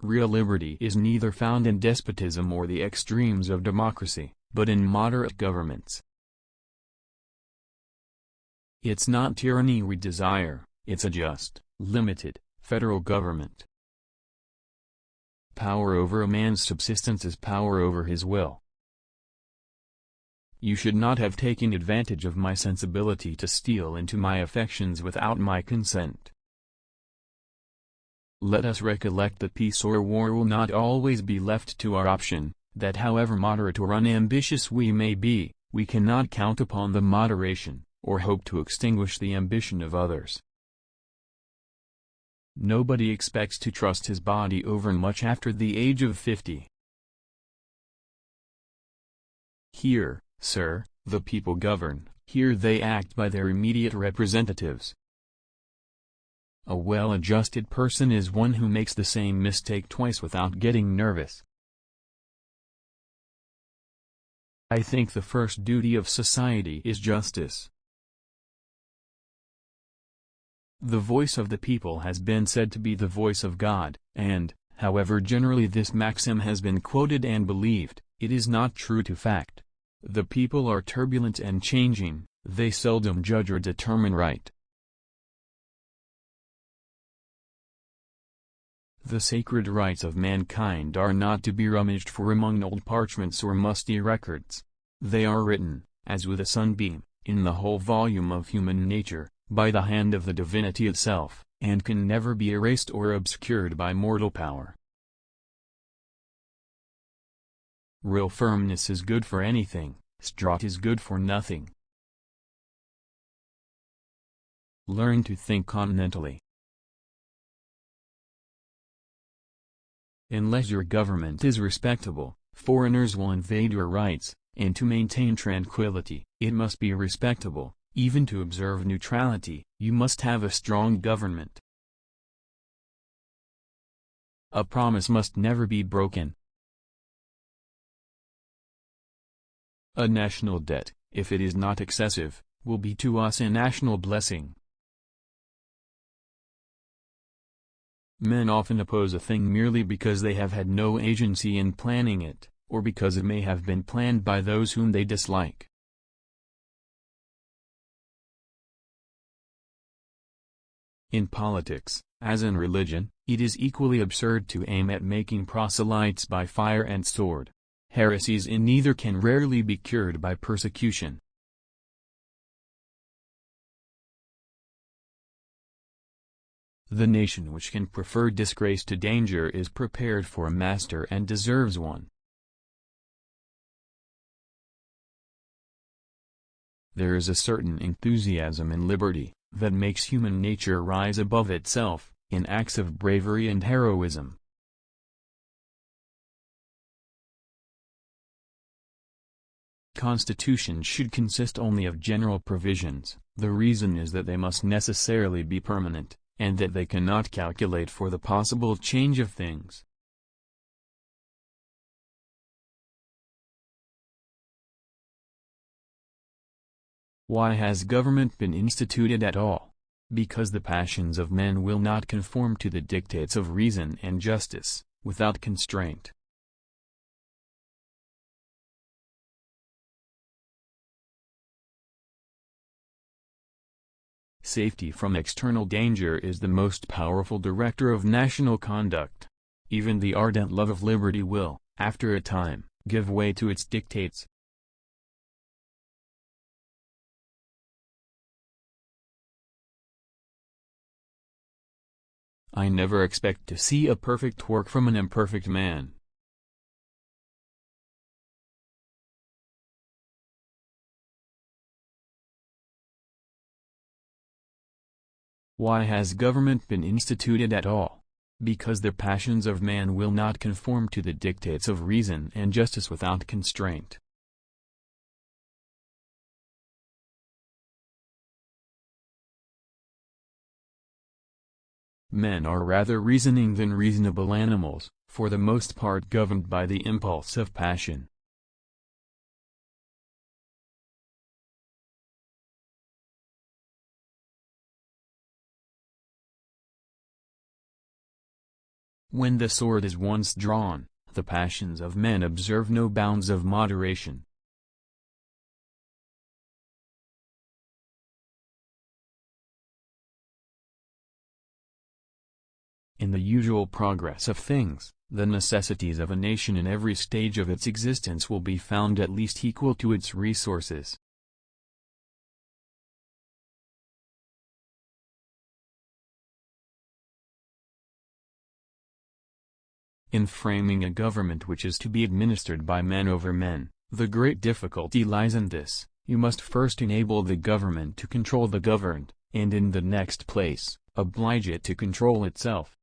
Real liberty is neither found in despotism or the extremes of democracy, but in moderate governments. It's not tyranny we desire, it's a just, limited, federal government. Power over a man's subsistence is power over his will. You should not have taken advantage of my sensibility to steal into my affections without my consent. Let us recollect that peace or war will not always be left to our option, that however moderate or unambitious we may be, we cannot count upon the moderation, or hope to extinguish the ambition of others. Nobody expects to trust his body overmuch after the age of 50. Here, sir, the people govern, here they act by their immediate representatives. A well-adjusted person is one who makes the same mistake twice without getting nervous. I think the first duty of society is justice. The voice of the people has been said to be the voice of God, and, however generally this maxim has been quoted and believed, it is not true to fact. The people are turbulent and changing, they seldom judge or determine right. The sacred rights of mankind are not to be rummaged for among old parchments or musty records. They are written, as with a sunbeam, in the whole volume of human nature, by the hand of the divinity itself, and can never be erased or obscured by mortal power. Real firmness is good for anything, straught is good for nothing. Learn to think continentally. Unless your government is respectable, foreigners will invade your rights, and to maintain tranquility, it must be respectable. Even to observe neutrality, you must have a strong government. A promise must never be broken. A national debt, if it is not excessive, will be to us a national blessing. Men often oppose a thing merely because they have had no agency in planning it, or because it may have been planned by those whom they dislike. In politics, as in religion, it is equally absurd to aim at making proselytes by fire and sword. Heresies in neither can rarely be cured by persecution. The nation which can prefer disgrace to danger is prepared for a master and deserves one. There is a certain enthusiasm in liberty, that makes human nature rise above itself, in acts of bravery and heroism. Constitutions should consist only of general provisions. The reason is that they must necessarily be permanent, and that they cannot calculate for the possible change of things. Why has government been instituted at all? Because the passions of men will not conform to the dictates of reason and justice, without constraint. Safety from external danger is the most powerful director of national conduct. Even the ardent love of liberty will, after a time, give way to its dictates. I never expect to see a perfect work from an imperfect man. Why has government been instituted at all? Because the passions of man will not conform to the dictates of reason and justice without constraint. Men are rather reasoning than reasonable animals, for the most part governed by the impulse of passion. When the sword is once drawn, the passions of men observe no bounds of moderation. In the usual progress of things, the necessities of a nation in every stage of its existence will be found at least equal to its resources. In framing a government which is to be administered by men over men, the great difficulty lies in this: you must first enable the government to control the governed, and in the next place, oblige it to control itself.